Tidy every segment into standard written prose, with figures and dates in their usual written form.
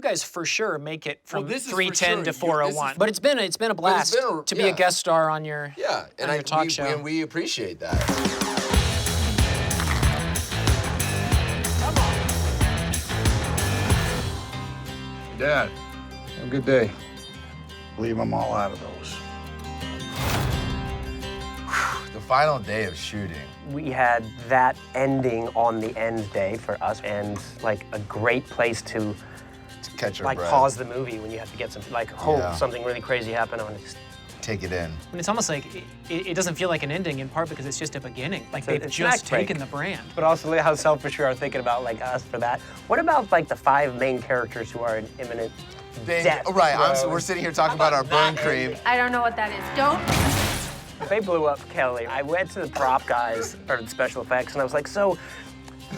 guys for sure make it from this is 310 for to sure. 401. But it's been a blast to be a guest star on your talk show. And we appreciate that. Dad, have a good day. Leave them all out of those. The final day of shooting. We had that ending on the end day for us, and like a great place to catch your like breath. Pause the movie when you have to get some something really crazy happen on it. Take it in. And it's almost like it doesn't feel like an ending in part because it's just a beginning. Like So they've it's just neck break. taken the brand. But also how selfish we are thinking about like us for that. What about like the 5 main characters who are in imminent death? Right, we're sitting here talking about our burn cream. I don't know what that is. Don't. They blew up Kelly. I went to the prop guys, or the special effects, and I was like, so,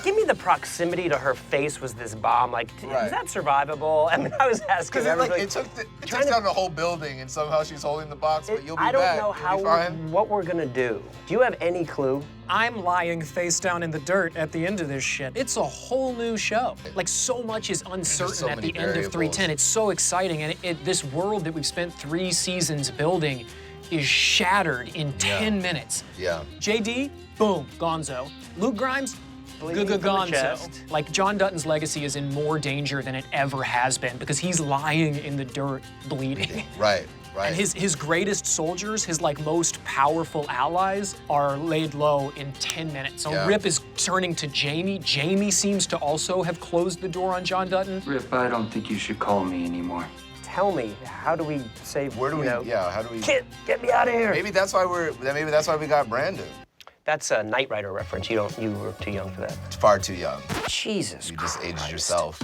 give me the proximity to her face was this bomb. Like, is that survivable? I mean, I was asking Because everybody. it took down the whole building, and somehow she's holding the box, but you'll be back. I don't know what we're gonna do. Do you have any clue? I'm lying face down in the dirt at the end of this shit. It's a whole new show. Like, so much is uncertain so at the many end of variables. 310. It's so exciting, and this world that we've spent 3 seasons building is shattered in 10 minutes. Yeah. JD, boom, gonzo. Luke Grimes, gonzo. Like, John Dutton's legacy is in more danger than it ever has been because he's lying in the dirt bleeding. Right. And his greatest soldiers, his like most powerful allies, are laid low in 10 minutes. So Rip is turning to Jamie. Jamie seems to also have closed the door on John Dutton. Rip, I don't think you should call me anymore. Tell me, how do we save? How do we? Get me out of here. Maybe that's why we got Brandon. That's a Knight Rider reference. You were too young for that. It's far too young. Jesus You just aged yourself.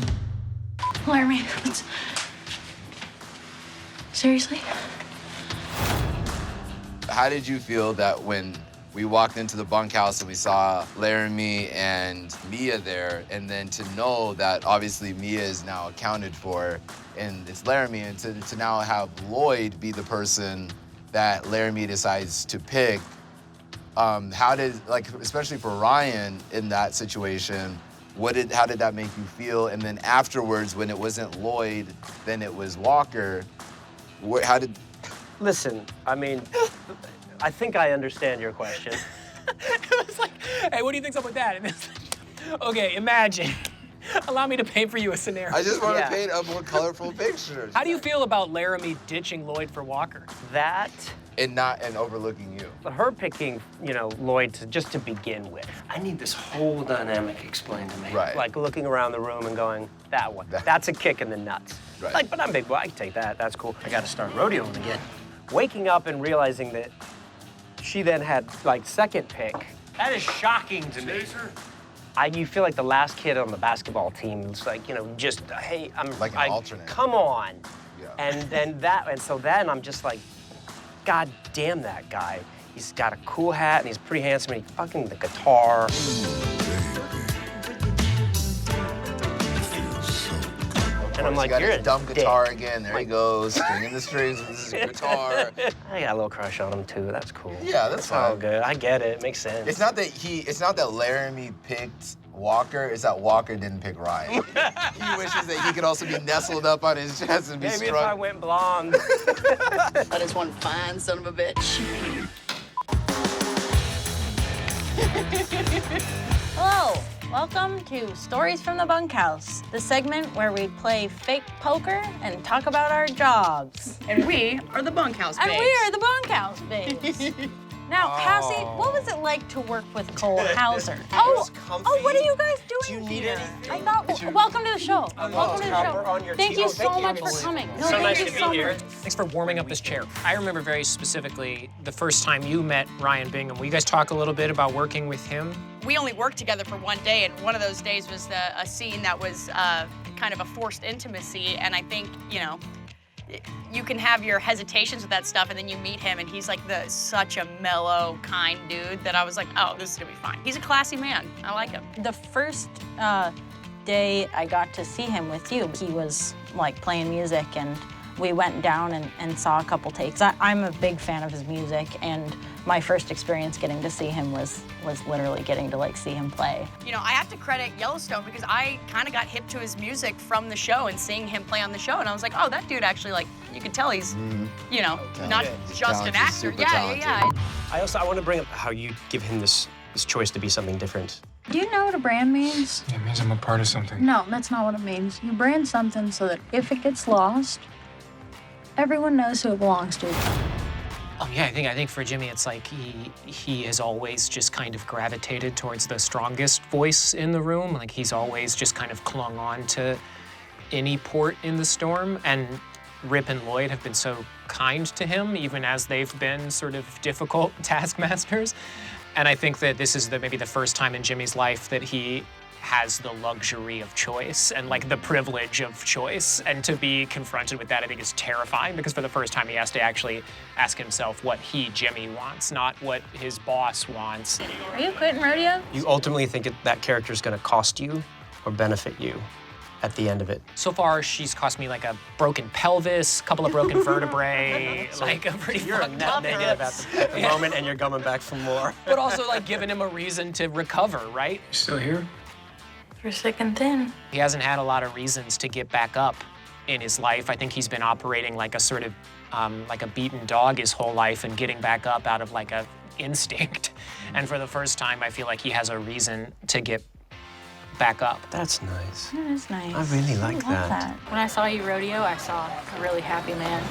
Laramie, seriously? How did you feel that when we walked into the bunkhouse and we saw Laramie and Mia there, and then to know that obviously Mia is now accounted for, and it's Laramie, and to now have Lloyd be the person that Laramie decides to pick, how did, like, especially for Ryan in that situation, how did that make you feel? And then afterwards, when it wasn't Lloyd, then it was Walker, how did... Listen, I mean, I think I understand your question. It was like, hey, what do you think's up with that? And it's like, okay, imagine. Allow me to paint for you a scenario. I just want to paint a more colorful picture. How do you feel about Laramie ditching Lloyd for Walker? That... And overlooking you. Her picking, Lloyd just to begin with. I need this whole dynamic explained to me. Right. Like looking around the room and going, that one. That's a kick in the nuts. Right. Like, but I'm big boy, I can take that. That's cool. I got to start rodeoing again. Waking up and realizing that she then had, like, second pick, that is shocking to me. You feel like the last kid on the basketball team. It's like, just, hey, I'm... Like an alternate. Come on. Yeah. And so then I'm just like, God damn that guy. He's got a cool hat and he's pretty handsome and he's fucking the guitar. And I'm like, you're a dumb dick. guitar again. There he goes, stringing the strings with his guitar. I got a little crush on him too. That's cool. Yeah, that's all fine. good. I get it. It makes sense. It's not that Laramie picked Walker. It's that Walker didn't pick Ryan. He wishes that he could also be nestled up on his chest and be Maybe strung. if I went blonde. That is one fine son of a bitch. Hello, welcome to Stories from the Bunkhouse, the segment where we play fake poker and talk about our jobs. And we are the Bunkhouse Babes. And we are the Bunkhouse Babes. Now, Hassie, what was it like to work with Cole Hauser? What are you guys doing here? I thought, welcome to the show. Welcome to the show. Thank you so much for coming. No, So thank nice you to be so here. much. Thanks for warming up this chair. I remember very specifically the first time you met Ryan Bingham. Will you guys talk a little bit about working with him? We only worked together for one day, and one of those days was a scene that was kind of a forced intimacy, and I think, you can have your hesitations with that stuff, and then you meet him, and he's like such a mellow, kind dude that I was like, oh, this is gonna be fine. He's a classy man. I like him. The first day I got to see him with you, he was like playing music and we went down and saw a couple takes. I'm a big fan of his music, and my first experience getting to see him was literally getting to like see him play. You know, I have to credit Yellowstone because I kind of got hip to his music from the show and seeing him play on the show, and I was like, oh, that dude actually, like, you can tell he's, you know, not just an actor. Yeah. I want to bring up how you give him this choice to be something different. Do you know what a brand means? It means I'm a part of something. No, that's not what it means. You brand something so that if it gets lost, everyone knows who it belongs to. Yeah, I think for Jimmy, it's like he has always just kind of gravitated towards the strongest voice in the room. Like he's always just kind of clung on to any port in the storm. And Rip and Lloyd have been so kind to him, even as they've been sort of difficult taskmasters. And I think that this is maybe the first time in Jimmy's life that he has the luxury of choice and like the privilege of choice. And to be confronted with that, I think is terrifying, because for the first time he has to actually ask himself what Jimmy wants, not what his boss wants. Are you quitting rodeo? You ultimately think that character's gonna cost you or benefit you at the end of it? So far, she's cost me like a broken pelvis, a couple of broken vertebrae, like a pretty You're a net negative at the moment, and you're coming back for more. But also like giving him a reason to recover, right? You still here? You're thick and thin. He hasn't had a lot of reasons to get back up in his life. I think he's been operating like a sort of, like a beaten dog his whole life and getting back up out of like a instinct. And for the first time, I feel like he has a reason to get back up. That's nice. That is nice. I really like that. When I saw you rodeo, I saw a really happy man.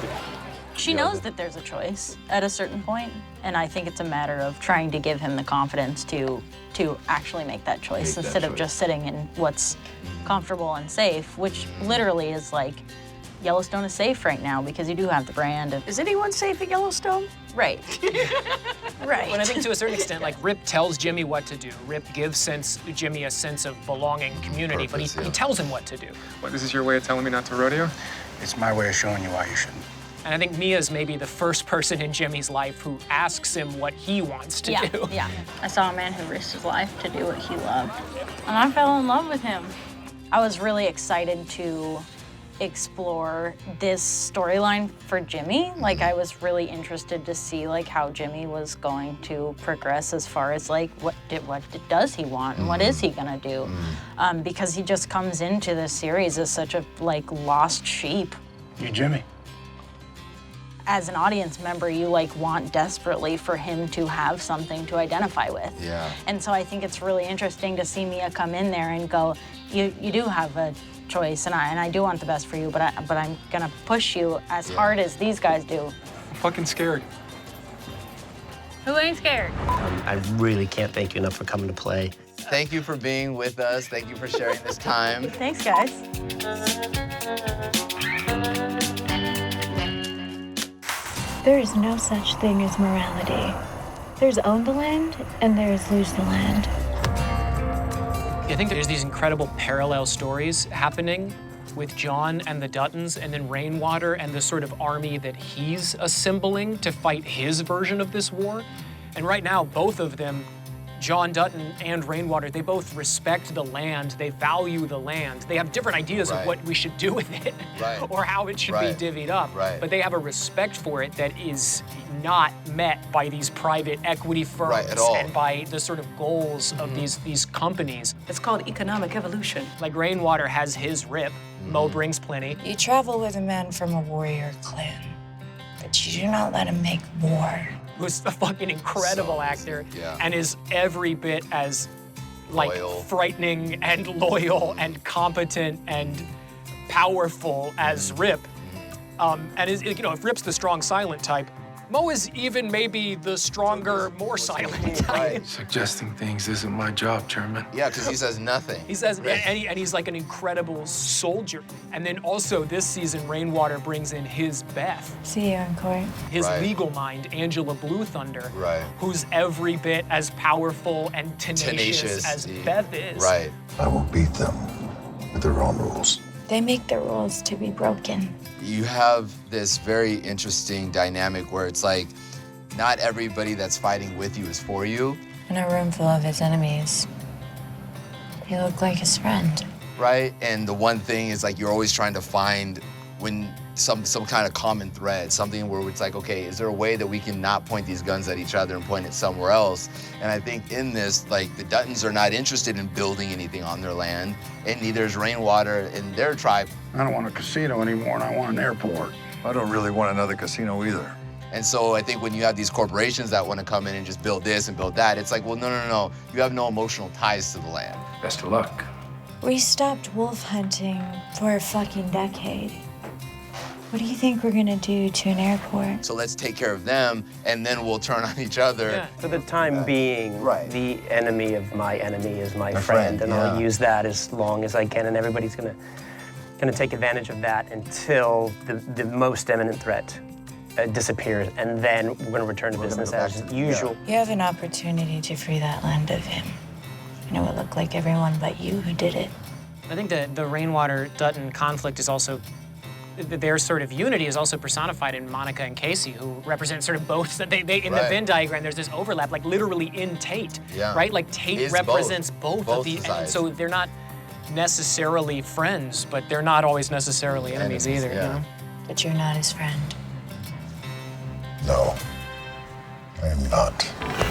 She knows that there's a choice at a certain point, and I think it's a matter of trying to give him the confidence to actually make that choice instead of just sitting in what's comfortable and safe, which literally is like, Yellowstone is safe right now because you do have the brand of... Is anyone safe at Yellowstone? Right. Right. And I think to a certain extent, like Rip tells Jimmy what to do. Rip gives Jimmy a sense of belonging, community, but he tells him what to do. What, this is your way of telling me not to rodeo? It's my way of showing you why you shouldn't. And I think Mia's maybe the first person in Jimmy's life who asks him what he wants to do. Yeah. I saw a man who risked his life to do what he loved, and I fell in love with him. I was really excited to explore this storyline for Jimmy. Like, I was really interested to see like how Jimmy was going to progress as far as like what does he want and what is he gonna do, because he just comes into this series as such a like lost sheep. You Jimmy. As an audience member, you like want desperately for him to have something to identify with. Yeah. And so I think it's really interesting to see Mia come in there and go, you do have a choice, and I do want the best for you, but I'm gonna push you as hard as these guys do. I'm fucking scared. Who ain't scared? I really can't thank you enough for coming to play. Thank you for being with us. Thank you for sharing this time. Thanks, guys. There is no such thing as morality. There's own the land, and there's lose the land. I think there's these incredible parallel stories happening with John and the Duttons, and then Rainwater and the sort of army that he's assembling to fight his version of this war. And right now, both of them, John Dutton and Rainwater, they both respect the land, they value the land. They have different ideas of what we should do with it or how it should be divvied up. But they have a respect for it that is not met by these private equity firms and by the sort of goals of these companies. It's called economic evolution. Like Rainwater has his Rip, Mo brings plenty. You travel with a man from a warrior clan, but you do not let him make war. Who's a fucking incredible actor and is every bit as like frightening and loyal and competent and powerful as Rip. And is, you know, if Rip's the strong silent type, Mo is even maybe the stronger, more silent type. Suggesting things isn't my job, Chairman. Yeah, because he says nothing. He says, and he's like an incredible soldier. And then also this season, Rainwater brings in his Beth. See you in court. His legal mind, Angela Blue Thunder, who's every bit as powerful and tenacious as Beth is. I will beat them with their own rules. They make their rules to be broken. You have this very interesting dynamic where it's like, not everybody that's fighting with you is for you. In a room full of his enemies, he looked like his friend. Right? And the one thing is like, you're always trying to find when some kind of common thread, something where it's like, okay, is there a way that we can not point these guns at each other and point it somewhere else? And I think in this, like, the Duttons are not interested in building anything on their land, and neither is Rainwater in their tribe. I don't want a casino anymore, and I want an airport. I don't really want another casino either. And so I think when you have these corporations that want to come in and just build this and build that, it's like, well, no. You have no emotional ties to the land. Best of luck. We stopped wolf hunting for a fucking decade. What do you think we're gonna do to an airport? So let's take care of them, and then we'll turn on each other. Yeah. For the time being, the enemy of my enemy is my friend, and I'll use that as long as I can, and everybody's gonna take advantage of that until the most imminent threat disappears, and then we're gonna return to business as usual. You have an opportunity to free that land of him. And it would look like everyone but you who did it. I think the Rainwater-Dutton conflict is also, their sort of unity is also personified in Monica and Casey, who represent sort of both. They in the Venn diagram, there's this overlap, like literally in Tate, right? Like Tate represents both of the, and so they're not necessarily friends, but they're not always necessarily enemies either. You know? But you're not his friend. No, I am not.